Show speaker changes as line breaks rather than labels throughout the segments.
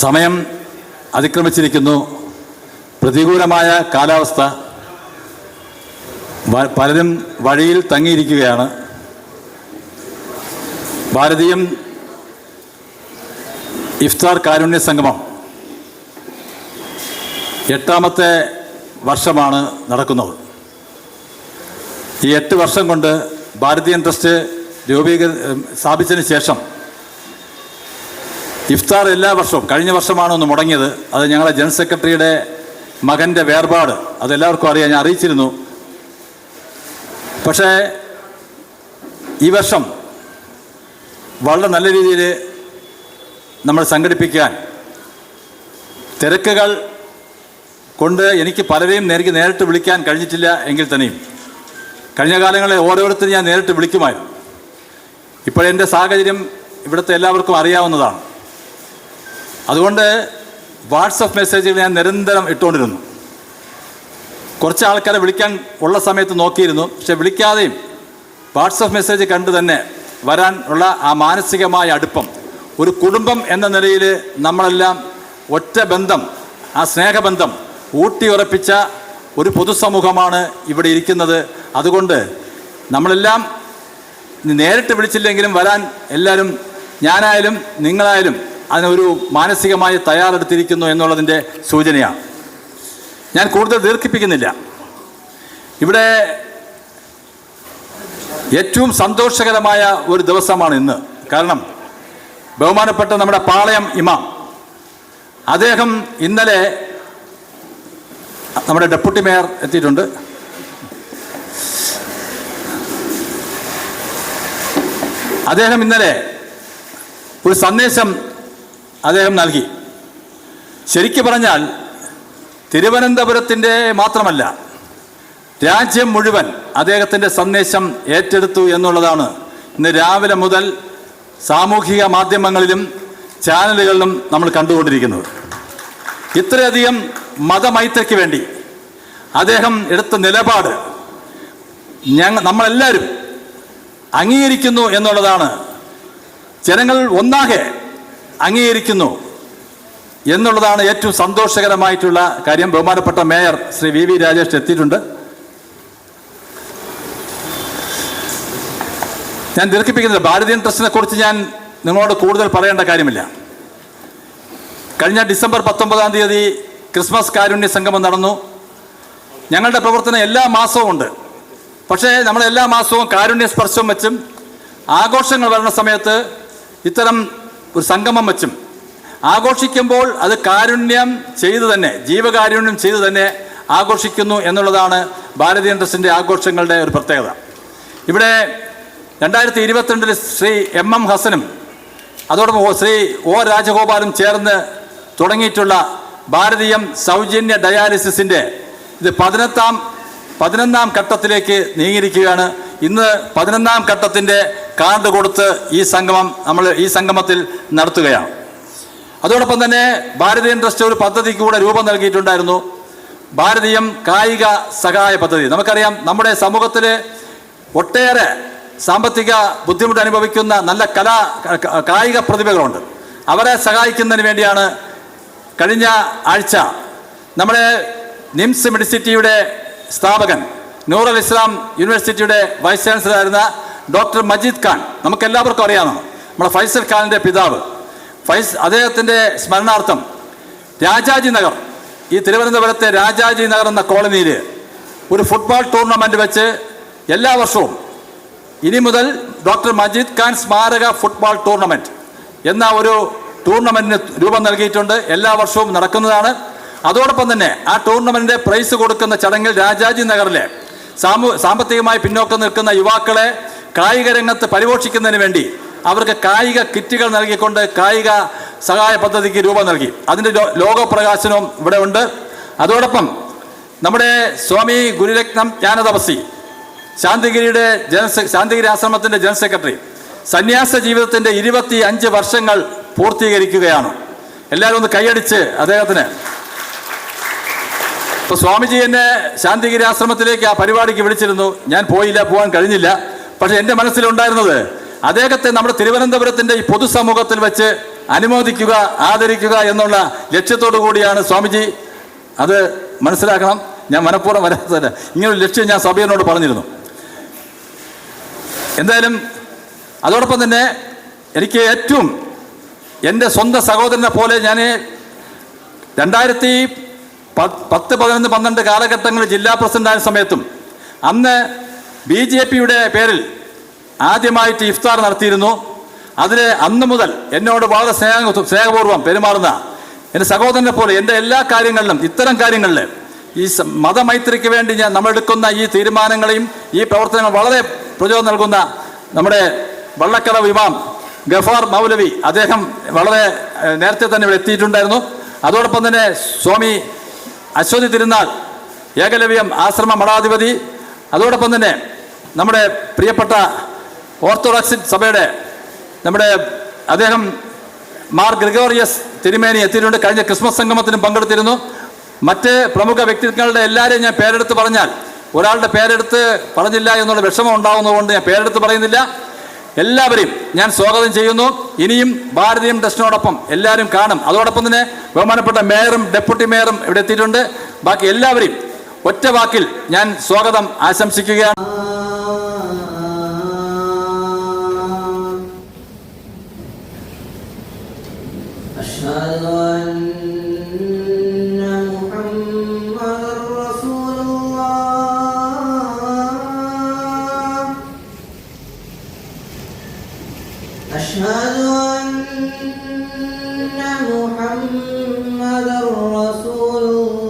സമയം അതിക്രമിച്ചിരിക്കുന്നു. പ്രതികൂലമായ കാലാവസ്ഥ. പലരും വഴിയിൽ തങ്ങിയിരിക്കുകയാണ്. ഭാരതീയം ഇഫ്താർ കാരുണ്യ സംഗമം 8ാമത്തെ വർഷമാണ് നടക്കുന്നത്. ഈ 8 വർഷം കൊണ്ട് ഭാരതീയൻ ട്രസ്റ്റ് സ്ഥാപിച്ചതിന് ശേഷം ഇഫ്താർ എല്ലാ വർഷവും, കഴിഞ്ഞ വർഷമാണ് ഒന്ന് മുടങ്ങിയത്. അത് ഞങ്ങളുടെ ജനറൽ സെക്രട്ടറിയുടെ മകൻ്റെ വേർപാട്, അതെല്ലാവർക്കും അറിയാം, ഞാൻ അറിയിച്ചിരുന്നു. പക്ഷേ ഈ വർഷം വളരെ നല്ല രീതിയിൽ നമ്മൾ സംഘടിപ്പിക്കാൻ, തിരക്കുകൾ കൊണ്ട് എനിക്ക് പലരെയും നേരിട്ട് വിളിക്കാൻ കഴിഞ്ഞിട്ടില്ല എങ്കിൽ തന്നെയും കഴിഞ്ഞ കാലങ്ങളിൽ ഓരോരുത്തരും ഞാൻ നേരിട്ട് വിളിക്കുമായിരുന്നു. ഇപ്പോഴെൻ്റെ സാഹചര്യം ഇവിടുത്തെ എല്ലാവർക്കും അറിയാവുന്നതാണ്. അതുകൊണ്ട് വാട്സപ്പ് മെസ്സേജുകൾ ഞാൻ നിരന്തരം ഇട്ടുകൊണ്ടിരുന്നു. കുറച്ച് ആൾക്കാരെ വിളിക്കാൻ ഉള്ള സമയത്ത് നോക്കിയിരുന്നു. പക്ഷെ വിളിക്കാതെയും വാട്സപ്പ് മെസ്സേജ് കണ്ട് തന്നെ വരാൻ ഉള്ള ആ മാനസികമായ അടുപ്പം, ഒരു കുടുംബം എന്ന നിലയിൽ നമ്മളെല്ലാം ഒറ്റ ബന്ധം, ആ സ്നേഹബന്ധം ഊട്ടിയുറപ്പിച്ച ഒരു പൊതുസമൂഹമാണ് ഇവിടെ ഇരിക്കുന്നത്. അതുകൊണ്ട് നമ്മളെല്ലാം നേരിട്ട് വിളിച്ചില്ലെങ്കിലും വരാൻ എല്ലാവരും, ഞാനായാലും നിങ്ങളായാലും അതിനൊരു മാനസികമായി തയ്യാറെടുത്തിരിക്കുന്നു എന്നുള്ളതിൻ്റെ സൂചനയാണ്. ഞാൻ കൂടുതൽ ദീർഘിപ്പിക്കുന്നില്ല. ഇവിടെ ഏറ്റവും സന്തോഷകരമായ ഒരു ദിവസമാണ് ഇന്ന്. കാരണം ബഹുമാനപ്പെട്ട നമ്മുടെ പാളയം ഇമാം, അദ്ദേഹം ഇന്നലെ, നമ്മുടെ ഡെപ്യൂട്ടി മേയർ എത്തിയിട്ടുണ്ട്, അദ്ദേഹം ഇന്നലെ ഒരു സന്ദേശം അദ്ദേഹം നൽകി. ശരിക്കു പറഞ്ഞാൽ തിരുവനന്തപുരത്തിൻ്റെ മാത്രമല്ല, രാജ്യം മുഴുവൻ അദ്ദേഹത്തിൻ്റെ സന്ദേശം ഏറ്റെടുത്തു എന്നുള്ളതാണ് ഇന്ന് രാവിലെ മുതൽ സാമൂഹിക മാധ്യമങ്ങളിലും ചാനലുകളിലും നമ്മൾ കണ്ടുകൊണ്ടിരിക്കുന്നത്. ഇത്രയധികം മതമൈത്രിക്ക് വേണ്ടി അദ്ദേഹം എടുത്ത നിലപാട് നമ്മളെല്ലാവരും അംഗീകരിക്കുന്നു എന്നുള്ളതാണ്. ജനങ്ങൾ ഒന്നാകെ അംഗീകരിക്കുന്നു എന്നുള്ളതാണ് ഏറ്റവും സന്തോഷകരമായിട്ടുള്ള കാര്യം. ബഹുമാനപ്പെട്ട മേയർ ശ്രീ വി രാജേഷ് എത്തിയിട്ടുണ്ട്. ഞാൻ ദീർഘിപ്പിക്കുന്നില്ല. ഭാരതീയൻ ട്രസ്റ്റിനെ കുറിച്ച് ഞാൻ നിങ്ങളോട് കൂടുതൽ പറയേണ്ട കാര്യമില്ല. കഴിഞ്ഞ ഡിസംബർ 19-ാം തീയതി ക്രിസ്മസ് കാരുണ്യ സംഗമം നടന്നു. ഞങ്ങളുടെ പ്രവർത്തനം എല്ലാ മാസവും ഉണ്ട്. പക്ഷേ നമ്മൾ എല്ലാ മാസവും കാരുണ്യ സ്പർശം വെച്ചും ആഘോഷങ്ങൾ വരുന്ന സമയത്ത് ഇത്തരം ഒരു സംഗമം വെച്ചും ആഘോഷിക്കുമ്പോൾ അത് കാരുണ്യം ചെയ്തു തന്നെ, ജീവകാരുണ്യം ചെയ്തു തന്നെ ആഘോഷിക്കുന്നു എന്നുള്ളതാണ് ഭാരതീയൻ ട്രസ്റ്റിൻ്റെ ആഘോഷങ്ങളുടെ ഒരു പ്രത്യേകത. ഇവിടെ 2022 ശ്രീ MM ഹസനും അതോടൊപ്പം ശ്രീ O രാജഗോപാലും ചേർന്ന് തുടങ്ങിയിട്ടുള്ള ഭാരതീയം സൗജന്യ ഡയാലിസിസിൻ്റെ ഇത് 11ാം ഘട്ടത്തിലേക്ക് നീങ്ങിയിരിക്കുകയാണ്. ഇന്ന് 11ാം ഘട്ടത്തിൻ്റെ കാർഡ് കൊടുത്ത് ഈ സംഗമത്തിൽ നടത്തുകയാണ്. അതോടൊപ്പം തന്നെ ഭാരതീയൻ ട്രസ്റ്റ് ഒരു പദ്ധതിക്ക് കൂടെ രൂപം നൽകിയിട്ടുണ്ടായിരുന്നു, ഭാരതീയം കായിക സഹായ പദ്ധതി. നമുക്കറിയാം, നമ്മുടെ സമൂഹത്തിൽ ഒട്ടേറെ സാമ്പത്തിക ബുദ്ധിമുട്ട് അനുഭവിക്കുന്ന നല്ല കായിക പ്രതിഭകളുണ്ട്. അവരെ സഹായിക്കുന്നതിന് വേണ്ടിയാണ് കഴിഞ്ഞ ആഴ്ച നമ്മുടെ നിംസ് മെഡിസിറ്റിയുടെ സ്ഥാപകൻ, നൂറുൽ ഇസ്ലാം യൂണിവേഴ്സിറ്റിയുടെ വൈസ് ചാൻസലറായിരുന്ന ഡോക്ടർ മജീദ് ഖാൻ, നമുക്കെല്ലാവർക്കും അറിയാവുന്ന നമ്മുടെ ഫൈസൽ ഖാനിൻ്റെ പിതാവ്, അദ്ദേഹത്തിൻ്റെ സ്മരണാർത്ഥം രാജാജി നഗർ, ഈ തിരുവനന്തപുരത്തെ രാജാജി നഗർ എന്ന കോളനിയിൽ ഒരു ഫുട്ബോൾ ടൂർണമെൻറ്റ് വെച്ച് എല്ലാ വർഷവും ഇനി മുതൽ ഡോക്ടർ മജീദ് ഖാൻ സ്മാരക ഫുട്ബോൾ ടൂർണമെൻറ്റ് എന്ന ഒരു ടൂർണമെൻറ്റിന് രൂപം നൽകിയിട്ടുണ്ട്. എല്ലാ വർഷവും നടക്കുന്നതാണ്. അതോടൊപ്പം തന്നെ ആ ടൂർണമെൻറ്റിൻ്റെ പ്രൈസ് കൊടുക്കുന്ന ചടങ്ങിൽ രാജാജി നഗറിലെ സാമ്പത്തികമായി പിന്നോക്കം നിൽക്കുന്ന യുവാക്കളെ കായിക രംഗത്ത് പരിപോഷിക്കുന്നതിന് വേണ്ടി അവർക്ക് കായിക കിറ്റുകൾ നൽകിക്കൊണ്ട് കായിക സഹായ പദ്ധതിക്ക് രൂപം നൽകി. അതിൻ്റെ ലോഗോ പ്രകാശനവും ഇവിടെ ഉണ്ട്. അതോടൊപ്പം നമ്മുടെ സ്വാമി ഗുരുരത്നം ജ്ഞാനതപസി, ശാന്തിഗിരി ആശ്രമത്തിൻ്റെ ജനറൽ സെക്രട്ടറി, സന്യാസ ജീവിതത്തിൻ്റെ 25 വർഷങ്ങൾ പൂർത്തീകരിക്കുകയാണ്. എല്ലാവരും ഒന്ന് കൈയടിച്ച് അദ്ദേഹത്തിന്. ഇപ്പോൾ സ്വാമിജി എന്നെ ശാന്തിഗിരി ആശ്രമത്തിലേക്ക് ആ പരിപാടിക്ക് വിളിച്ചിരുന്നു. ഞാൻ പോകാൻ കഴിഞ്ഞില്ല. പക്ഷെ എൻ്റെ മനസ്സിലുണ്ടായിരുന്നത് അദ്ദേഹത്തെ നമ്മുടെ തിരുവനന്തപുരത്തിൻ്റെ ഈ പൊതുസമൂഹത്തിൽ വെച്ച് അനുമോദിക്കുക, ആദരിക്കുക എന്നുള്ള ലക്ഷ്യത്തോടു കൂടിയാണ് സ്വാമിജി. അത് മനസ്സിലാക്കണം. ഞാൻ മനഃപൂർവ്വം വരാത്തതല്ല, ഇങ്ങനൊരു ലക്ഷ്യം ഞാൻ സഭയോട് പറഞ്ഞിരുന്നു. എന്തായാലും അതോടൊപ്പം തന്നെ എനിക്ക് ഏറ്റവും എൻ്റെ സ്വന്തം സഹോദരനെ പോലെ ഞാൻ 2010, 11, 12 കാലഘട്ടങ്ങളിൽ ജില്ലാ പ്രസിഡന്റായ സമയത്തും അന്ന് BJPയുടെ പേരിൽ ആദ്യമായിട്ട് ഇഫ്താർ നടത്തിയിരുന്നു. അതിൽ അന്ന് മുതൽ എന്നോട് വളരെ സ്നേഹപൂർവ്വം പെരുമാറുന്ന എൻ്റെ സഹോദരനെ പോലെ എൻ്റെ എല്ലാ കാര്യങ്ങളിലും, ഇത്തരം കാര്യങ്ങളിൽ ഈ മതമൈത്രിക്ക് വേണ്ടി നമ്മളെടുക്കുന്ന ഈ തീരുമാനങ്ങളെയും ഈ പ്രവർത്തനങ്ങൾ വളരെ പ്രചോദനം നൽകുന്ന നമ്മുടെ വള്ളക്കടവ് ഇമാം ഗഫാർ മൗലവി, അദ്ദേഹം വളരെ നേരത്തെ തന്നെ ഇവിടെ എത്തിയിട്ടുണ്ടായിരുന്നു. അതോടൊപ്പം തന്നെ സ്വാമി അശ്വതി തിരുനാൾ ഏകലവ്യം ആശ്രമ മഠാധിപതി, അതോടൊപ്പം തന്നെ നമ്മുടെ പ്രിയപ്പെട്ട ഓർത്തഡോക്സ് സഭയുടെ അദ്ദേഹം മാർ ഗ്രിഗോറിയസ് തിരുമേനി എത്തിയിട്ടുണ്ട്. കഴിഞ്ഞ ക്രിസ്മസ് സംഗമത്തിനും പങ്കെടുത്തിരുന്നു. മറ്റ് പ്രമുഖ വ്യക്തിത്വങ്ങളുടെ എല്ലാവരെയും ഞാൻ പേരെടുത്ത് പറഞ്ഞാൽ ഒരാളുടെ പേരെടുത്ത് പറഞ്ഞില്ല എന്നുള്ള വിഷമം ഉണ്ടാകുന്നതുകൊണ്ട് ഞാൻ പേരെടുത്ത് പറയുന്നില്ല. എല്ലാവരെയും ഞാൻ സ്വാഗതം ചെയ്യുന്നു. ഇനിയും ഭാരതീയം ട്രസ്റ്റിനോടൊപ്പം എല്ലാവരും കാണും. അതോടൊപ്പം തന്നെ ബഹുമാനപ്പെട്ട മേയറും ഡെപ്യൂട്ടി മേയറും ഇവിടെ എത്തിയിട്ടുണ്ട്. ബാക്കി എല്ലാവരെയും ഒറ്റ വാക്കിൽ ഞാൻ സ്വാഗതം ആശംസിക്കുകയാണ്.
أشهد أن محمدًا رسول الله.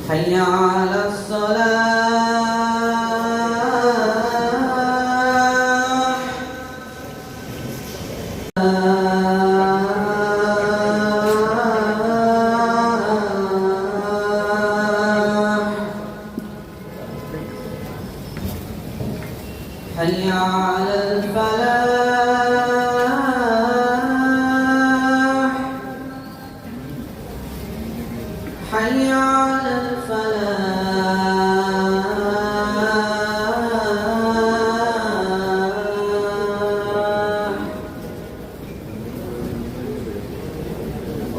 حي على الصلاة. حي على الفلاح. حي على الفلاح.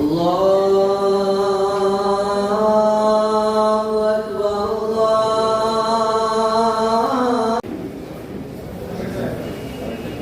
الله أكبر. الله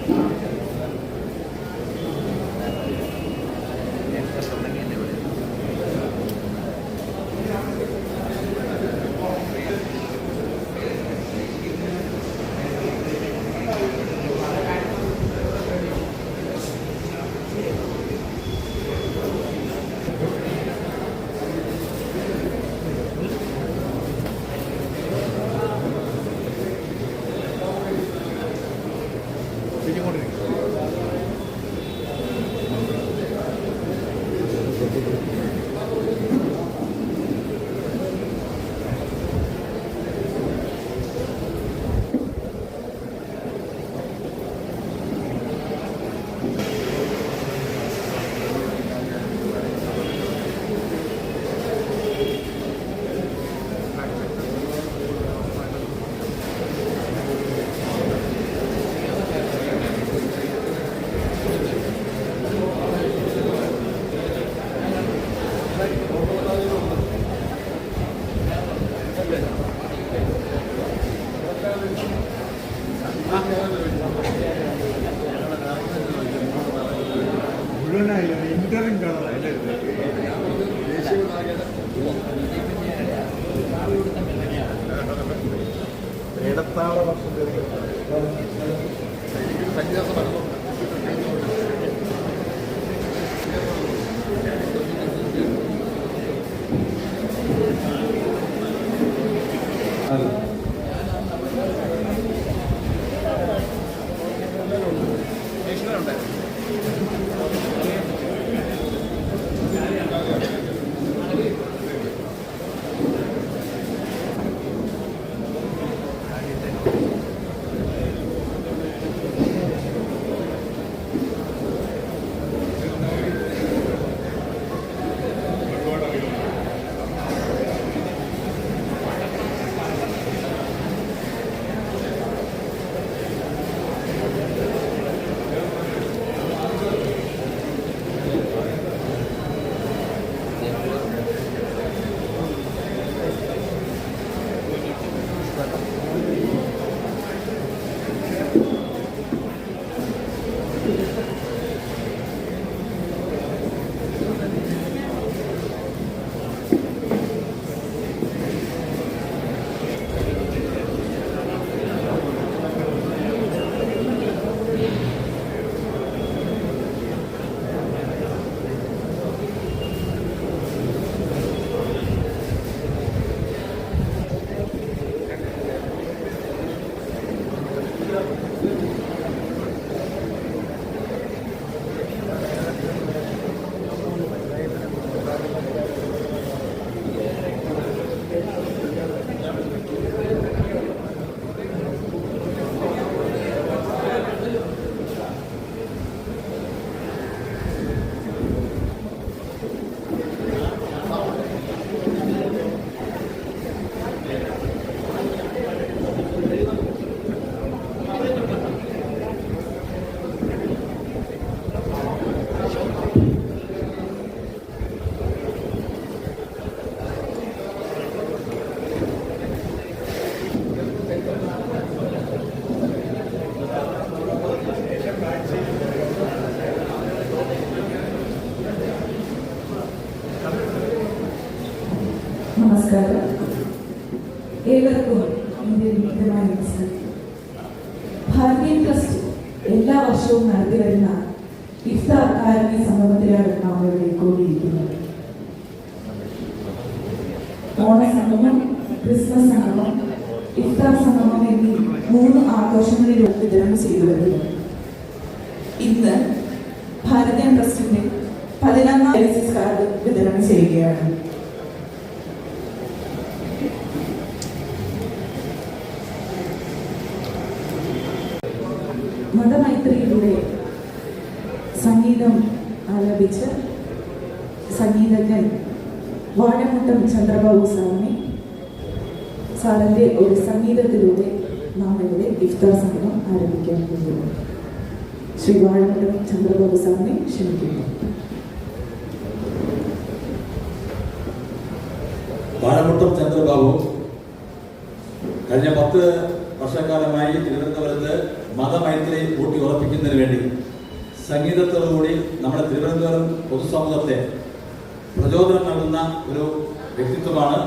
നമസ്കാരം. ഏവർക്കും എൻ്റെ വിനീതമായ നമസ്കാരം. ഭാരതീയ ട്രസ്റ്റ് എല്ലാ വർഷവും നടത്തി വരുന്ന ഇഫ്താർ കാരുണ്യ സംഗമത്തിലാണ് നാം ഇവിടെ കൂടിയിരിക്കുന്നത്. ഓണസംഗമം, ക്രിസ്മസ് സംഗമം, ഇഫ്താർ സംഗമം എന്നീ 3 ആഘോഷങ്ങളിലൂടെ വിതരണം ചെയ്തു വരുന്നു. ഇന്ന് ഭാരതീയ ട്രസ്റ്റിന്റെ 11ാം ഡയാലിസിസ് കാർഡ് വിതരണം ചെയ്യുകയാണ്. മതമൈത്രിയിലൂടെ സംഗീതം ആലപിച്ച സംഗീതജ്ഞൻ വാഴമുട്ടം ചന്ദ്രബാബു സാറിന്റെ ഒരു സംഗീതത്തിലൂടെ നാം ഇവിടെ ഇഫ്താർ സംഗമം ആരംഭിക്കാൻ പോകുന്നു. ശ്രീ വാഴമുട്ടം ചന്ദ്രബാബു സാറിനെ ക്ഷണിക്കുന്നു.
വാഴമുട്ടം ചന്ദ്രബാബു കഴിഞ്ഞ 10 വർഷക്കാലമായി തിരുവനന്തപുരത്ത് മതമൈത്രി ഊട്ടി ഉറപ്പിക്കുന്നതിന് വേണ്ടി സംഗീതത്തോടുകൂടി നമ്മുടെ തിരുവനന്തപുരം പൊതുസമൂഹത്തെ പ്രചോദനം നൽകുന്ന ഒരു വ്യക്തിത്വമാണ്.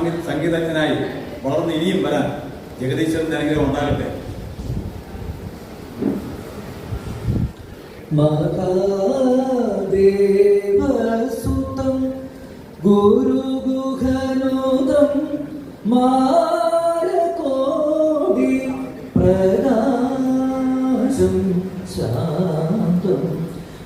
ഒരു സംഗീതജ്ഞനായി വളർന്ന് ഇനിയും വരാൻ ജഗദീശ്വരന്റെ അനുഗ്രഹം ഉണ്ടാകട്ടെ.
മഹാദേവസുതം ഗുരുഗുഹനോദം മാരകോടി പ്രകാശം ശാന്തം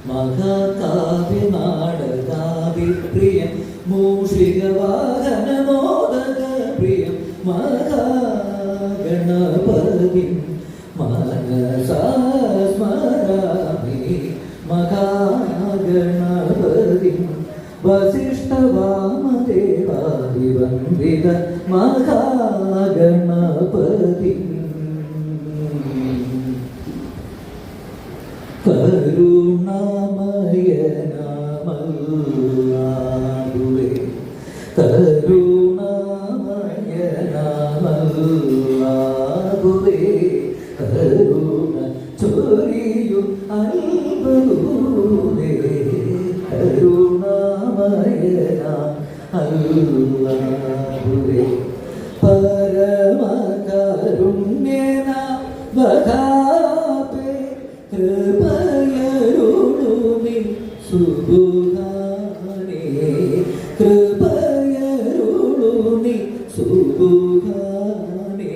മഹാകാവ്യനാടകാവിപ്രിയം മൂഷികവാഹനമോദകപ്രിയം മഹാഗണപതിം മനസാ സ്മരാമി മഹാഗണപതിം വസിഷ്ഠവാമദേവാദിവന്ദിത മഹാഗണപതിം കരുണാമയനാമല്ലാഹുവേ കരുണാമയനാമല്ലാഹുവേ കരുണ ചൊരിയു അൽബലൂവേ കരുണാമയനാമല്ലാഹുവേ പരമകരുണ്യന വഹാപേ കൃപയരുളുമി സുബുഹാനേ കൃപയരുളുമി സുബുഹാനേ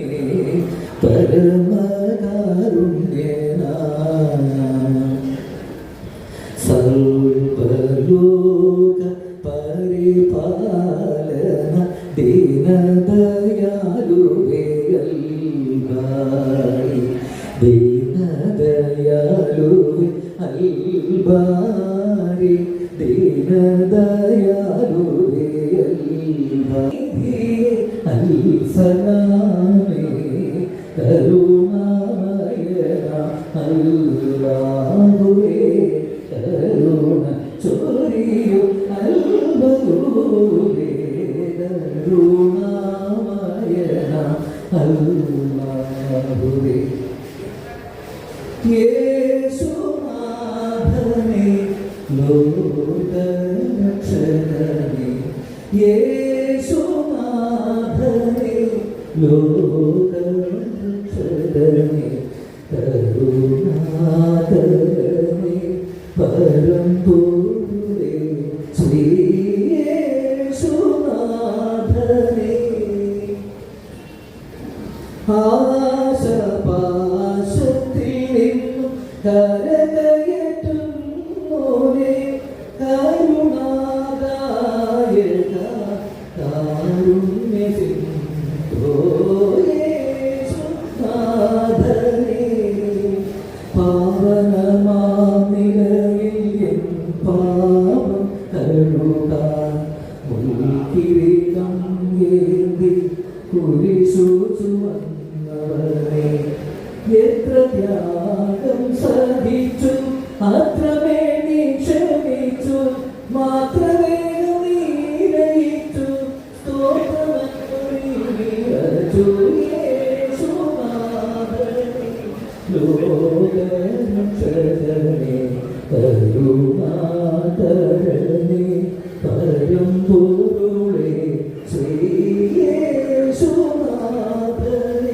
പരമകാരുണ്യന സർവലോക പരിപാലന ദീനദയാലുവേ അൽബാരി ദീനദയാലുവേ അൽബാരി ദീനദയാലുവേ അൽബാരി അൽസലാമേ കരുണാമയന അല്ലാഹുവേ കരുണ ചൊരിയു അൽബലൂവേ കരുണാമയന അല്ലാഹുവേ യേശുനാഥനേ ലോകരക്ഷകനേ യേശുനാഥനേ ലോകരക്ഷകനേ കരുണാകരനേ പരംപൂരേ ശ്രീയേശുനാഥനേ ആശപാശത്തിൽ നിന്നും കരകയറ്റും മോനെ കരുണാദായക കാരുണ്യസിന്ധോയേശുനാഥനേ പാവനമാം നിലയിൽ എൻ പാപം കഴുകാൻ മുൾക്കിരീടം ഏന്തി കുരിശു ചുമന്നവനേ എത്ര ത്യാഗം സഹിച്ചു അത്രമേ നീ ക്ഷമിച്ചു മാത്രമേ നീരയിച്ചു സ്തോത്രമൊഴിച്ചു യേശുനാഥനേ ലോകരക്ഷകനേ കരുണാകരനേ പരംപൊരുളേ യേശുനാഥനേ.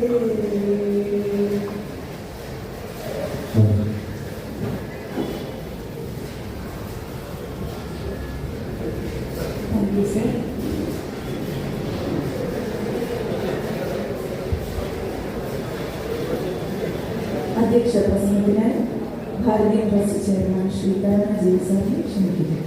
Thank you sir. അധ്യക്ഷ പ്രസംഗത്തിനായി ഭാരതീയ ട്രസ്റ്റ് ചെയർമാൻ ശ്രീ കരുണ ജി സാറിനെ ക്ഷണിക്കുന്നു.